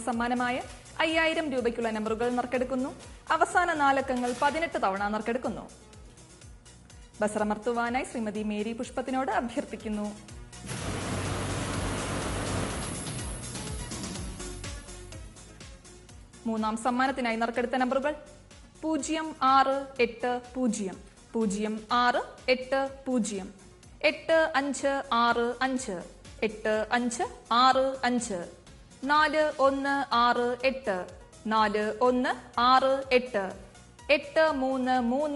സമ്മാനമായ 5000 രൂപയ്ക്കുള്ള നമ്പറുകൾ നറുക്കെടുക്കുന്നു. അവസാന 4 അക്കങ്ങൾ 18 തവണ നറുക്കെടുക്കുന്നു. ബസറമർത്തുവാനായി ശ്രീമതി മേരി പുഷ്പത്തിനോട് അഭ്യർത്ഥിക്കുന്നു. മൂന്നാം സമ്മാനത്തിനായി നറുക്കെടുത്ത നമ്പറുകൾ 0680 0680 8565 8565 4168 4168 8334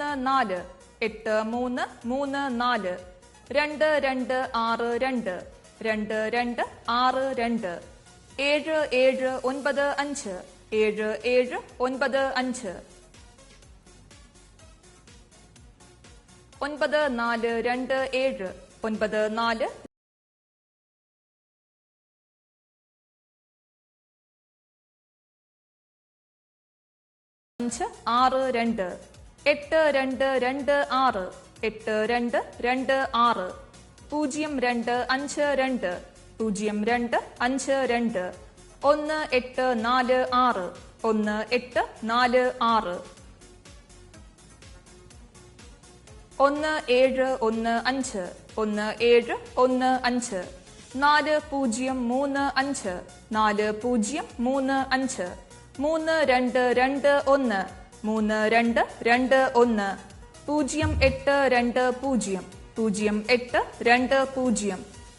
8334 2262 2262 7795 7795 9427 94 62 8226 8226 0252 0252 1846 1846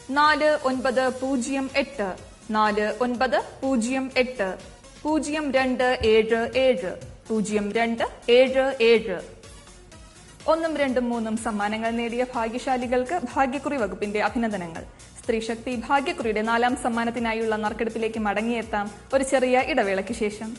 1715 1715 4035 4035 3221 3221 0820 0820 4908 4908 0277 0277 1ഉം 2ഉം 3ഉം സമ്മാനങ്ങൾ നേടിയ ഭാഗ്യശാലികൾക്ക് ഭാഗ്യക്കുറി വകുപ്പിന്റെ അഭിനന്ദനങ്ങൾ. സ്ത്രീശക്തി ഭാഗ്യക്കുറിയുടെ 4ാം സമ്മാനത്തിനായുള്ള നറുക്കെടുപ്പിലേക്ക് മടങ്ങിയെത്താം ഒരു ചെറിയ ഇടവേളയ്ക്ക് ശേഷം.